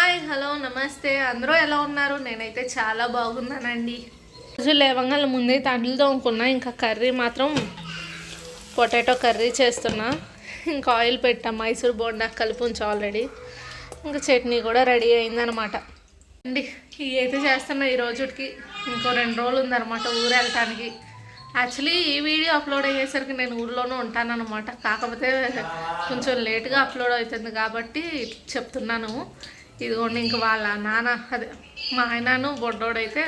Hi hello నమస్తే అందరూ ఎలా ఉన్నారు? నేనైతే చాలా బాగున్నానండి. రోజు లేవంగాల ముందే తండ్రులు తోముకున్నా. ఇంకా కర్రీ మాత్రం పొటాటో కర్రీ చేస్తున్నా. ఇంకా ఆయిల్ పెట్టా, మైసూర్ బోండా కలిపి ఉంచా ఆల్రెడీ. ఇంకా చట్నీ కూడా రెడీ అయిందనమాట అండి. ఇవి అయితే చేస్తున్నా ఈ రోజుకి. ఇంకో 2 రోజులు ఉందన్నమాట ఊరు వెళ్ళటానికి. యాక్చువల్లీ ఈ వీడియో అప్లోడ్ అయ్యేసరికి నేను ఊర్లోనే ఉంటానన్నమాట. కాకపోతే కొంచెం లేట్గా అప్లోడ్ అవుతుంది కాబట్టి చెప్తున్నాను. ఇదిగోండి ఇంక వాళ్ళ నాన్న అదే మా ఆయనను బొడ్డోడైతే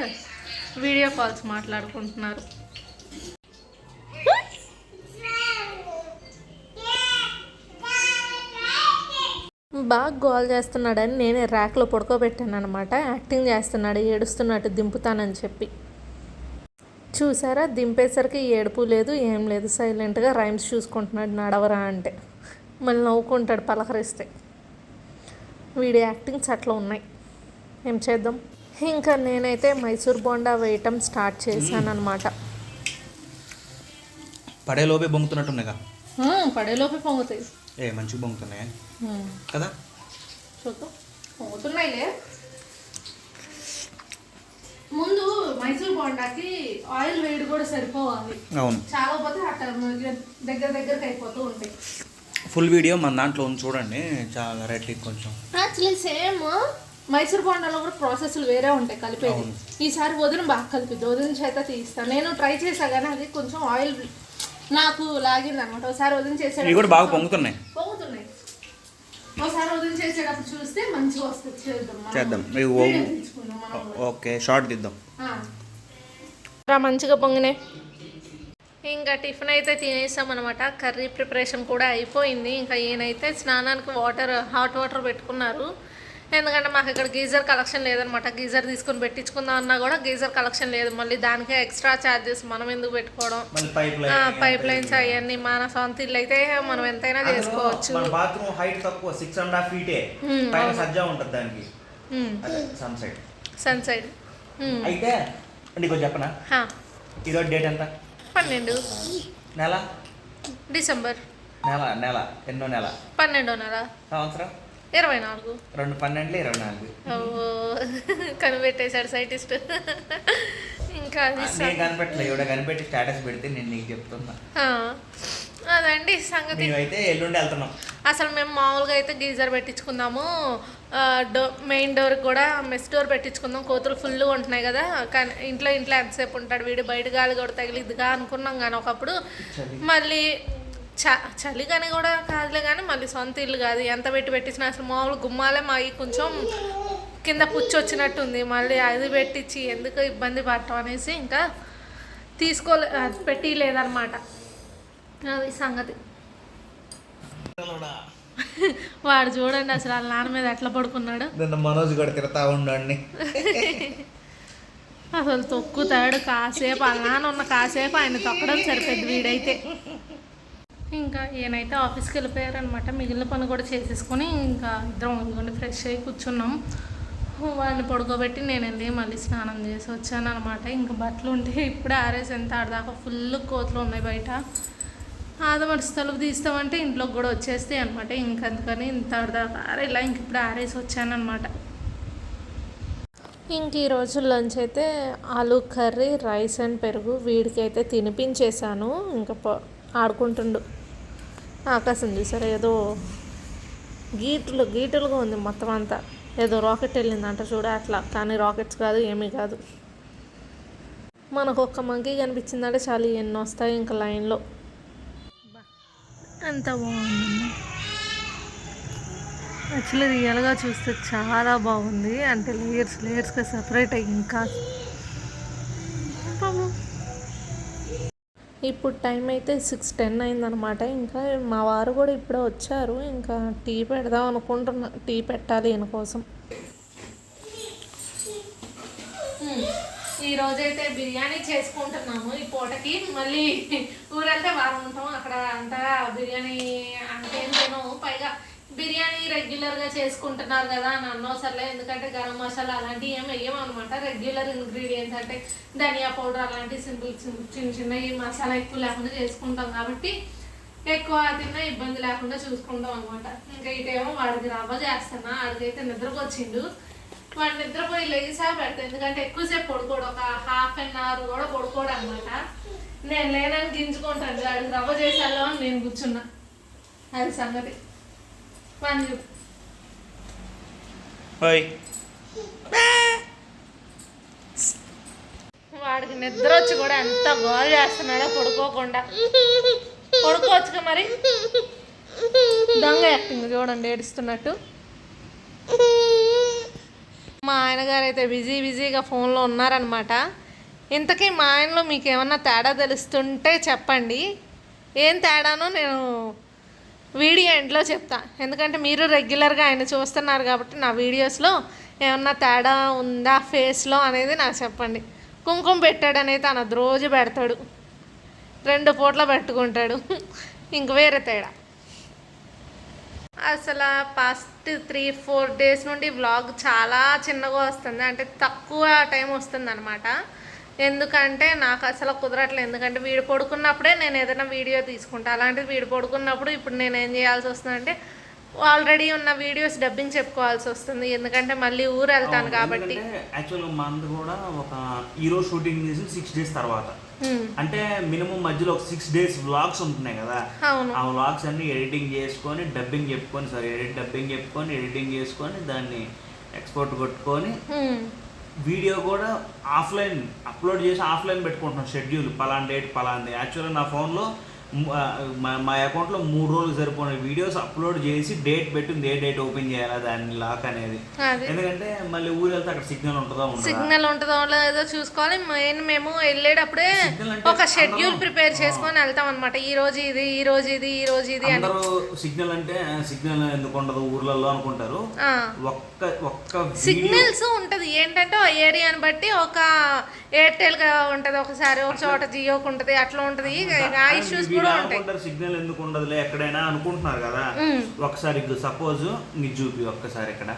వీడియో కాల్స్ మాట్లాడుకుంటున్నారు. బాగా గోల్ చేస్తున్నాడని నేనే ర్యాక్లో పడుకోబెట్టాను అనమాట. యాక్టింగ్ చేస్తున్నాడు, ఏడుస్తున్నట్టు దింపుతానని చెప్పి. చూసారా, దింపేసరికి ఏడుపు లేదు ఏం లేదు, సైలెంట్గా రైమ్స్ చూసుకుంటున్నాడు నడవరా అంటే. మళ్ళీ నవ్వుకుంటాడు పలకరిస్తే. వీడియో యాక్టింగ్స్ అట్లా ఉన్నాయి, ఏం చేద్దాం. ఇంకా నేనైతే మైసూర్ బోండా వేయటం స్టార్ట్ చేశాను అనమాట. పడేలోపే బొంగుతున్నట్టున్నాయిగా. పడేలోపే పొంగుతాయి. మంచిగా బొంగుతున్నాయి కదా. చూద్దాం, పొంగుతున్నాయిలే. ముందు మైసూర్ బోండాకి ఆయిల్ వేడి కూడా సరిపోవాలి. అవును, చాలా పోతే అట్లా దగ్గరికి అయిపోతూ ఉంటాయి. ఫుల్ వీడియో మన దాంట్లో ఉంది చూడండి, చాలా రెడ్డి కొంచెం. యాక్చువల్లీ సేమ్ మైసూర్ బోండాలో కూడా ప్రాసెస్లు వేరే ఉంటాయి కలిపేది. ఈసారి వదిన బాగా కలిపిద్ది, వదిన చేత తీస్తాను. నేను ట్రై చేసా కానీ అది కొంచెం ఆయిల్ నాకు లాగింది అనమాట. ఒకసారి వదిన చేసేటప్పుడు కూడా బాగా పొంగుతున్నాయి. ఒకసారి వదిన చేసేటప్పుడు చూస్తే మంచిగా వస్తుంది. చేద్దాం. ఓకే, షార్ట్ తీద్దాం. మంచిగా పొంగినాయి. ఇంకా టిఫిన్ అయితే తినేసాం అనమాట. కర్రీ ప్రిపరేషన్ కూడా అయిపోయింది. ఇంకా ఈయనైతే స్నానానికి హాట్ వాటర్ పెట్టుకున్నారు. ఎందుకంటే మాకు ఇక్కడ గీజర్ కలెక్షన్ లేదనమాట. గీజర్ తీసుకొని పెట్టించుకుందాం అన్నా కూడా గీజర్ కలెక్షన్ లేదు. మళ్ళీ దానికే ఎక్స్ట్రా ఛార్జెస్, మనం ఎందుకు పెట్టుకోవడం. పైప్ లైన్స్ అవన్నీ మన సొంత ఇల్లు అయితే మనం ఎంతైనా చేసుకోవచ్చు. సన్ సైడ్ అయితే చెప్పనా, ఈరోజు డేట్ ఎంత? 12 నెల డిసెంబర్. నెల ఎన్నో నెల? 12వ నెల. సంవత్సరం 24. 2 12 24. కనిపెట్టేశాడు సైంటిస్ట్. ఇంకా కనిపెట్టలే, ఎవడ కనిపెట్టి స్టేటస్ పెడితే నేను నీకు చెప్తున్నా. అదండి సంగతి. అయితే ఎల్లుండి వెళ్తున్నాం. అసలు మేము మామూలుగా అయితే గీజర్ పెట్టించుకుందాము, మెయిన్ డోర్ కూడా మెస్ డోర్ పెట్టించుకుందాం. కోతులు ఫుల్గా ఉంటున్నాయి కదా, కానీ ఇంట్లో ఎంతసేపు ఉంటాడు వీడు, బయట గాలి కూడా తగిలిద్దిగా అనుకున్నాం. కానీ ఒకప్పుడు మళ్ళీ చలి కానీ కూడా కాదులే, కానీ మళ్ళీ సొంత ఇల్లు కాదు, ఎంత పెట్టించినా అసలు మామూలు గుమ్మాలే మావి కొంచెం కింద పుచ్చి వచ్చినట్టుంది. మళ్ళీ అది పెట్టించి ఎందుకు ఇబ్బంది పడటం అనేసి ఇంకా పెట్టిలేదన్నమాట. అది సంగతి. వాడు చూడండి అసలు వాళ్ళ నాన్న మీద ఎట్లా పడుకున్నాడు. మనోజ్ కూడా తిడతా ఉండండి. అసలు తొక్కుతాడు కాసేపు, వాళ్ళ నాన్న ఉన్న కాసేపు ఆయన తొక్కడం సరిపోద్ది. వీడైతే ఇంకా ఈయనైతే ఆఫీస్కి వెళ్ళిపోయారనమాట. మిగిలిన పని కూడా చేసేసుకొని ఇంకా ఇద్దరం ఇదిగోండి ఫ్రెష్ అయ్యి కూర్చున్నాం. వాడిని పడుకోబెట్టి నేను వెళ్ళి మళ్ళీ స్నానం చేసి వచ్చాను అనమాట. ఇంకా బట్టలు ఉంటే ఇప్పుడే ఆరేసి ఎంత ఆడదాకా ఫుల్ కోతులు ఉన్నాయి బయట. ఆదమర్చి తలుపు తీస్తామంటే ఇంట్లోకి కూడా వచ్చేస్తాయి అనమాట. ఇంకందుకని ఇంత ఆడదాకా ఇలా ఇంక ఇప్పుడు ఆరేసి వచ్చానమాట. ఇంక ఈరోజు లంచ్ అయితే ఆలూ కర్రీ, రైస్ అండ్ పెరుగు. వీడికైతే తినిపించేశాను. ఇంకా ఆడుకుంటుండు. ఆకాశం చూసారు, ఏదో గీటులుగా ఉంది మొత్తం అంతా. ఏదో రాకెట్ వెళ్ళిందంట చూడ అట్లా, కానీ రాకెట్స్ కాదు ఏమీ కాదు. మనకు ఒక్క మంకీ కనిపించిందంటే చాలు ఎన్నో వస్తాయి ఇంకా లైన్లో. ఎంత బాగుందమ్మా. యాక్చువల్లీ రియల్గా చూస్తే చాలా బాగుంది. అంటే లేయర్స్గా సపరేట్ అయ్యి ఇంకా. ఇప్పుడు టైం అయితే 6:10 అయిందనమాట. ఇంకా మా వారు కూడా ఇప్పుడే వచ్చారు. ఇంకా టీ పెడదాం అనుకుంటున్నా, టీ పెట్టాలి ఈయన కోసం. ఈరోజైతే బిర్యానీ చేసుకుంటున్నాము ఈ పూటకి. మళ్ళీ ఊరెళ్తే వారం ఉంటాం, అక్కడ అంతా బిర్యానీ అంటే నేను పైగా బిర్యానీ రెగ్యులర్గా చేసుకుంటున్నారు కదా అని అన్నోసర్లే. ఎందుకంటే గరం మసాలా అలాంటివి ఏమి వేయమన్నమాట. రెగ్యులర్ ఇంగ్రీడియంట్స్ అంటే ధనియా పౌడర్ అలాంటి సింపుల్ చిన్న చిన్న ఈ మసాలా ఎక్కువ లేకుండా చేసుకుంటాం కాబట్టి ఎక్కువ తిన్నా ఇబ్బంది లేకుండా చూసుకుంటాం అనమాట. ఇంకా ఇటేమో వాడికి రవ్వ చేస్తున్నా. ఆడికైతే నిద్రకు వచ్చిండు. వాడు నిద్రపోయి లేసా పెడతా, ఎందుకంటే ఎక్కువసేపు పడుకోడు, ఒక ½ గంట కూడా పడుకోడు అనమాట. నేను లేనని గింజుకుంటాను, వాడికి రవ్వ చేసాలో అని నేను కూర్చున్నా. అది సంగతి. పని వాడికి నిద్ర వచ్చి కూడా ఎంత గోల్ చేస్తున్నాడో పడుకోకుండా. పడుకోవచ్చుగా మరి. దొంగ యాక్టింగ్ చూడండి, ఏడుస్తున్నట్టు. మా ఆయన గారు అయితే బిజీగా ఫోన్లో ఉన్నారనమాట. ఇంతకీ మా ఆయనలో మీకు ఏమన్నా తేడా తెలుస్తుంటే చెప్పండి. ఏం తేడానో నేను వీడియో ఎండ్లో చెప్తా, ఎందుకంటే మీరు రెగ్యులర్గా ఆయన చూస్తున్నారు కాబట్టి నా వీడియోస్లో ఏమన్నా తేడా ఉందా ఫేస్లో అనేది నాకు చెప్పండి. కుంకుమ పెట్టాడనైతే తనది రోజు పెడతాడు, 2 పూట్ల పెట్టుకుంటాడు. ఇంక వేరే తేడా అసలు పాస్ట్ 3-4 డేస్ నుండి వ్లాగ్ చాలా చిన్నగా వస్తుంది, అంటే తక్కువ టైం వస్తుంది అనమాట. ఎందుకంటే నాకు అసలు కుదరట్లేదు, ఎందుకంటే వీడు పడుకున్నప్పుడే నేను ఏదైనా వీడియో తీసుకుంటా. అలాంటిది వీడు పడుకున్నప్పుడు ఇప్పుడు నేను ఏం చేయాల్సి వస్తుందంటే ఆల్రెడీ ఉన్న వీడియోస్ డబ్బింగ్ చెప్పుకోవాల్సి వస్తుంది, ఎందుకంటే మళ్ళీ ఊరు వెళ్తాను కాబట్టి. యాక్చువల్గా మనది కూడా ఒక ఈరోజు షూటింగ్ చేసి 6 డేస్ తర్వాత, అంటే మినిమం మధ్యలో ఒక 6 డేస్ వ్లాగ్స్ ఉంటున్నాయి కదా. ఆ వ్లాగ్స్ అన్ని ఎడిటింగ్ చేసుకొని డబ్బింగ్ చెప్పుకొని ఎడిటింగ్ చేసుకొని దాన్ని ఎక్స్పోర్ట్ కొట్టుకొని వీడియో కూడా ఆఫ్లైన్ అప్లోడ్ చేసి ఆఫ్లైన్ పెట్టుకుంటున్నాం. షెడ్యూల్ పలానా డేట్ పలాంది. యాక్చువల్గా నా ఫోన్లో మా అకౌంట్లో 3 రోజులు సరిపోయిన వీడియోస్ అప్లోడ్ చేసి డేట్ పెట్టింది, ఏ డేట్ ఓపెన్ చేయాలా దాన్ని లాక్ అనేది. ఎందుకంటే మళ్ళీ ఊరు వెళ్తే అక్కడ సిగ్నల్ ఉంటుందో లేదో చూసుకోవాలి. మెయిన్ మేము వెళ్ళేటప్పుడే ఒక షెడ్యూల్ ప్రిపేర్ చేసుకొని వెళ్తాం అనమాట. ఈ రోజు ఇది అందరూ సిగ్నల్ అంటే సిగ్నల్ ఎందుకు ఉండదు ఊర్లలో అనుకుంటారు. ఒక్క సిగ్నల్స్ ఉంటది, ఏంటంటే ఏరియాని బట్టి ఒక ఎయిర్టెల్ గా ఉంటది, ఒకసారి ఒక చోట జియోకి ఉంటది, అట్లా ఉంటది. ఇష్యూస్ సిగ్నల్ ఎందుకు ఉండదులే ఎక్కడైనా అనుకుంటున్నారు కదా. ఒకసారి సపోజ్ నీ చూపి ఒక్కసారి ఇక్కడ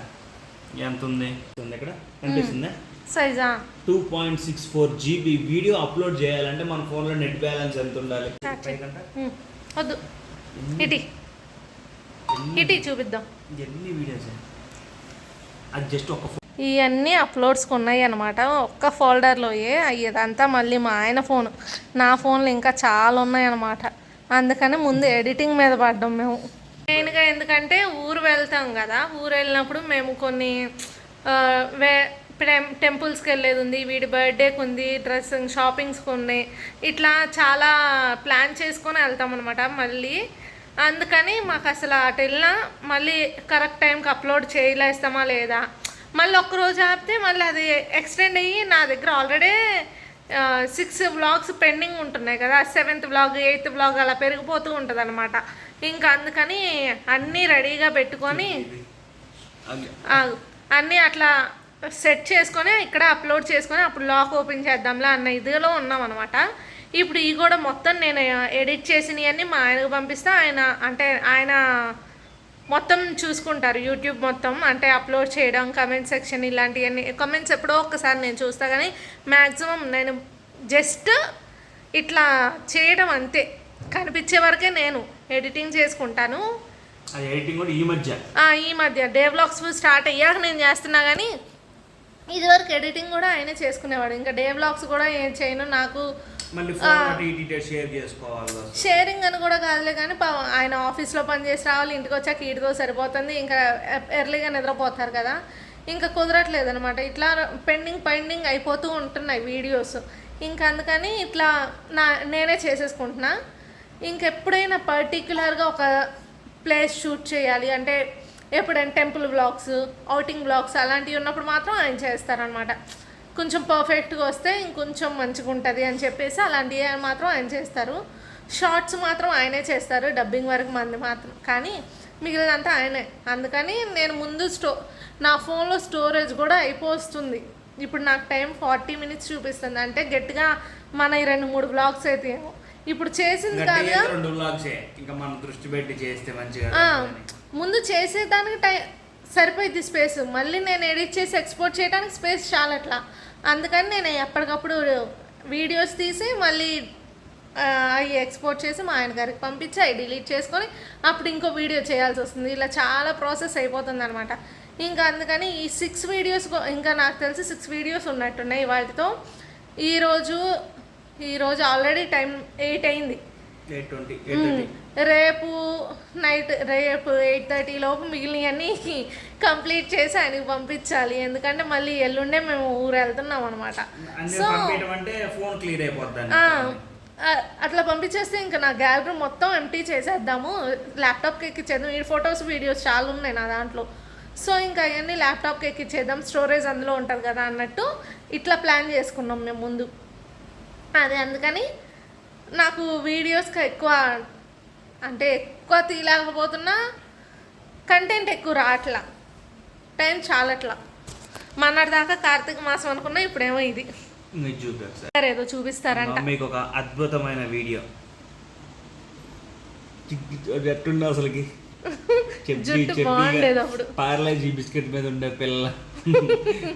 ఎంత ఉంది ఇక్కడ కనిపిస్తుందా సైజా 2.64 GB వీడియో అప్లోడ్ చేయాలంటే మన ఫోన్ లో నెట్ బ్యాలెన్స్ ఎంత ఉండాలి? వద్దు ఇటీ చూపిద్దాం. ఎన్ని వీడియోస్ అది జస్ట్ ఒక ఇవన్నీ అప్లోడ్స్కి ఉన్నాయి అనమాట, ఒక్క ఫోల్డర్లోయే. అయ్యేదంతా మళ్ళీ మా ఆయన ఫోన్, నా ఫోన్లో ఇంకా చాలా ఉన్నాయన్నమాట. అందుకని ముందు ఎడిటింగ్ మీద పడ్డాం మేము మెయిన్గా. ఎందుకంటే ఊరు వెళ్తాం కదా, ఊరు వెళ్ళినప్పుడు మేము కొన్ని టెంపుల్స్కి వెళ్ళేది ఉంది, వీడి బర్త్డేకి ఉంది, డ్రెస్సింగ్ షాపింగ్స్కి ఉన్నాయి, ఇట్లా చాలా ప్లాన్ చేసుకొని వెళ్తాం అనమాట మళ్ళీ. అందుకని మాకు అసలు అటు వెళ్ళినా మళ్ళీ కరెక్ట్ టైంకి అప్లోడ్ చేయలేస్తామా లేదా, మళ్ళీ ఒక్కరోజు ఆపితే మళ్ళీ అది ఎక్స్టెండ్ అయ్యి నా దగ్గర ఆల్రెడీ 6 వ్లాగ్స్ పెండింగ్ ఉంటున్నాయి కదా, 7th వ్లాగ్ 8th వ్లాగ్ అలా పెరిగిపోతూ ఉంటుంది అనమాట. ఇంకా అందుకని అన్నీ రెడీగా పెట్టుకొని అన్నీ అట్లా సెట్ చేసుకొని ఇక్కడ అప్లోడ్ చేసుకొని అప్పుడు లాక్ ఓపెన్ చేద్దాంలే అన్న ఇదిలో ఉన్నాం అనమాట. ఇప్పుడు ఇవి కూడా మొత్తం నేను ఎడిట్ చేసినవన్నీ మా ఆయనకు పంపిస్తే ఆయన మొత్తం చూసుకుంటారు, యూట్యూబ్ మొత్తం, అంటే అప్లోడ్ చేయడం, కమెంట్ సెక్షన్ ఇలాంటివన్నీ. కమెంట్స్ ఎప్పుడో ఒక్కసారి నేను చూస్తా, కానీ మ్యాక్సిమం నేను జస్ట్ ఇట్లా చేయడం అంతే, కనిపించే వరకే నేను ఎడిటింగ్ చేసుకుంటాను. ఈ మధ్య డే వ్లాగ్స్ స్టార్ట్ అయ్యాక నేను చేస్తున్నా, కానీ ఇదివరకు ఎడిటింగ్ కూడా ఆయనే చేసుకునేవాడు. ఇంకా డే వ్లాగ్స్ కూడా ఏం చేయను, నాకు షేరింగ్ అని కూడా కాదులే, కానీ ఆయన ఆఫీస్లో పని చేసి రావాలి, ఇంటికి వచ్చాక వీటితో సరిపోతుంది, ఇంకా ఎర్లీగా నిద్రపోతారు కదా, ఇంకా కుదరట్లేదు అనమాట. ఇట్లా పెండింగ్ అయిపోతూ ఉంటున్నాయి వీడియోస్. ఇంకా అందుకని ఇట్లా నేనే చేసేసుకుంటున్నా. ఇంకెప్పుడైనా పర్టిక్యులర్గా ఒక ప్లేస్ షూట్ చేయాలి అంటే, ఎప్పుడైనా టెంపుల్ వ్లాగ్స్, ఔటింగ్ వ్లాగ్స్ అలాంటివి ఉన్నప్పుడు మాత్రం ఆయన చేస్తారనమాట. కొంచెం పర్ఫెక్ట్గా వస్తే ఇంకొంచెం మంచిగా ఉంటుంది అని చెప్పేసి అలాంటివి మాత్రం ఆయన చేస్తారు. షార్ట్స్ మాత్రం ఆయనే చేస్తారు, డబ్బింగ్ వరకు మంది మాత్రం, కానీ మిగిలినంతా ఆయనే. అందుకని నేను ముందు నా ఫోన్లో స్టోరేజ్ కూడా అయిపోతుంది. ఇప్పుడు నాకు టైం 40 minutes చూపిస్తుంది, అంటే గట్టిగా మన 2-3 వ్లాగ్స్ అయితే ఏమో ఇప్పుడు చేసింది కాదుగా, ముందు చేసేదానికి సరిపోయింది స్పేస్, మళ్ళీ నేను ఎడిట్ చేసి ఎక్స్పోర్ట్ చేయడానికి స్పేస్ చాలా అట్లా. అందుకని నేను ఎప్పటికప్పుడు వీడియోస్ తీసి మళ్ళీ అవి ఎక్స్పోర్ట్ చేసి మా ఆయన గారికి పంపించి అవి డిలీట్ చేసుకొని అప్పుడు ఇంకో వీడియో చేయాల్సి వస్తుంది. ఇలా చాలా ప్రాసెస్ అయిపోతుంది అనమాట. ఇంకా అందుకని ఈ 6 వీడియోస్, ఇంకా నాకు తెలిసి 6 వీడియోస్ ఉన్నట్టున్నాయి వాటితో. ఈరోజు ఆల్రెడీ టైం 8 అయింది. 8:20. రేపు 8:30 లోపు మిగిలినవన్నీ కంప్లీట్ చేసి ఆయనకి పంపించాలి. ఎందుకంటే మళ్ళీ ఎల్లుండే మేము ఊరు వెళ్తున్నాం అనమాట. సో ఫోన్ క్లియర్ అయిపోద్ది. అట్లా పంపించేస్తే ఇంకా నా గ్యాలరీ మొత్తం ఎంటీ చేసేద్దాము, ల్యాప్టాప్కి ఎక్కిచ్చేద్దాం. ఈ ఫొటోస్ వీడియోస్ చాలా ఉన్నాయి నా దాంట్లో. సో ఇంకా అవన్నీ ల్యాప్టాప్కి ఎక్కిచ్చేద్దాం, స్టోరేజ్ అందులో ఉంటుంది కదా అన్నట్టు ఇట్లా ప్లాన్ చేసుకున్నాం మేము ముందు. అదే అందుకని నాకు వీడియోస్కి ఎక్కువ తీయలేకపోతున్నా, కంటెంట్ ఎక్కువ రావట్లా, టైం చాలట్లా. మొన్నటిదాకా కార్తీక మాసం అనుకున్నా, ఇప్పుడేమో ఇది. ఏదో చూపిస్తారంట మీకు ఒక అద్భుతమైన వీడియో. ఎట్టుండే అసలుకి పార్లేజీ బిస్కెట్ మీద ఉండే పిల్ల.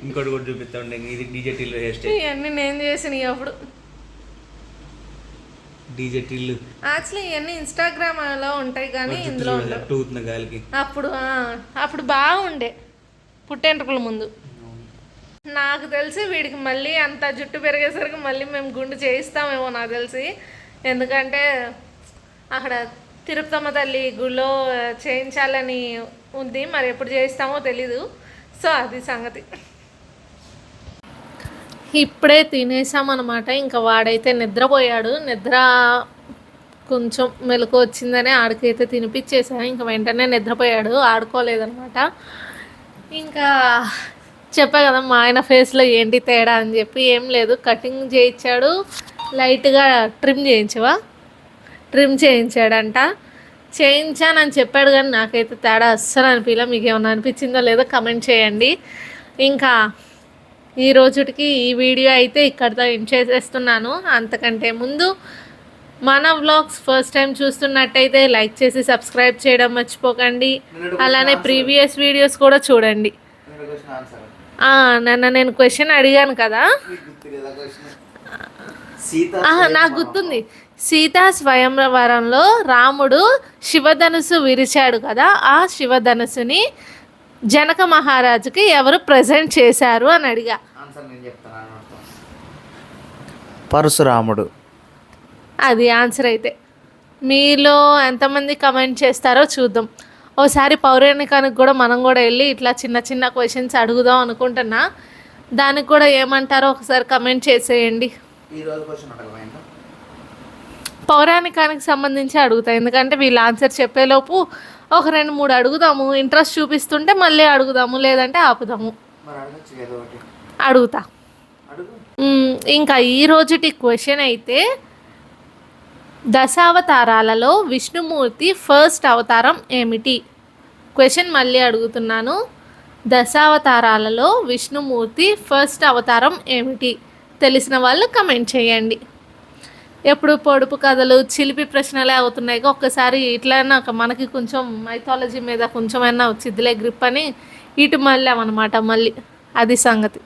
ఇంకోటి కూడా చూపిస్తా ఉండే, ఇది డీజే టిల్లు హెయిర్ స్టైల్. ఇవన్నీ నేను చేసినవి అప్పుడు. డీజే టిల్లు యాక్చువల్లీ ఇవన్నీ ఇన్స్టాగ్రామ్ లో ఉంటాయి కానీ ఇందులో గాలికి. అప్పుడు బాగుండే పుట్టెంట్రుకల ముందు. నాకు తెలిసి వీడికి మళ్ళీ అంత జుట్టు పెరిగేసరికి మళ్ళీ మేము గుండు చేయిస్తామేమో నాకు తెలిసి. ఎందుకంటే అక్కడ తిరుపతమ్మ తల్లి గుళ్ళో చేయించాలని ఉంది, మరి ఎప్పుడు చేయిస్తామో తెలీదు. సో అది సంగతి. ఇప్పుడే తినేసామన్నమాట. ఇంకా వాడైతే నిద్రపోయాడు. నిద్ర కొంచెం మెలకు వచ్చిందని ఆడికైతే తినిపించేసాను. ఇంకా వెంటనే నిద్రపోయాడు, ఆడుకోలేదన్నమాట. ఇంకా చెప్పా కదా మా ఆయన ఫేస్లో ఏంటి తేడా అని చెప్పి. ఏం లేదు, కటింగ్ చేయించాడు, లైట్గా ట్రిమ్ చేయించాడంట. చేయించానని చెప్పాడు కానీ నాకైతే తేడా అస్సలు అనిపించలే. మీకు ఏమైనా అనిపించిందో లేదో కమెంట్ చేయండి. ఇంకా ఈ రోజుకి ఈ వీడియో అయితే ఇక్కడితో ఎండ్ చేసేస్తున్నాను. అంతకంటే ముందు మన వ్లాగ్స్ ఫస్ట్ టైం చూస్తున్నట్టయితే లైక్ చేసి సబ్స్క్రైబ్ చేయడం మర్చిపోకండి. అలానే ప్రీవియస్ వీడియోస్ కూడా చూడండి. నేను క్వశ్చన్ అడిగాను కదా, నాకు గుర్తుంది. సీతా స్వయంవరంలో రాముడు శివధనుసు విరిచాడు కదా, ఆ శివధనుసుని జనక మహారాజుకి ఎవరు ప్రజెంట్ చేశారు అని అడిగా. పరశురాముడు. అది ఆన్సర్. అయితే మీలో ఎంతమంది కమెంట్ చేస్తారో చూద్దాం. ఓసారి పౌరాణికానికి కూడా మనం కూడా వెళ్ళి ఇట్లా చిన్న చిన్న క్వశ్చన్స్ అడుగుదాం అనుకుంటున్నా. దానికి కూడా ఏమంటారో ఒకసారి కమెంట్ చేసేయండి. పౌరాణికానికి సంబంధించి అడుగుతా, ఎందుకంటే వీళ్ళు ఆన్సర్ చెప్పేలోపు ఒక 2-3 అడుగుదాము. ఇంట్రెస్ట్ చూపిస్తుంటే మళ్ళీ అడుగుదాము, లేదంటే ఆపుదాము. అడుగుతా. ఇంకా ఈ రోజుటి క్వశ్చన్ అయితే, దశావతారాలలో విష్ణుమూర్తి ఫస్ట్ అవతారం ఏమిటి? క్వశ్చన్ మళ్ళీ అడుగుతున్నాను. దశావతారాలలో విష్ణుమూర్తి ఫస్ట్ అవతారం ఏమిటి? తెలిసిన వాళ్ళు కమెంట్ చేయండి. ఎప్పుడు పొడుపు కథలు చిలిపి ప్రశ్నలే అవుతున్నాయి. ఒక్కసారి ఇట్లైనా మనకి కొంచెం మైథాలజీ మీద కొంచెమైనా వచ్చిద్దిలే గ్రిప్ అని ఇటు మళ్ళీ అనమాట. మళ్ళీ అది సంగతి.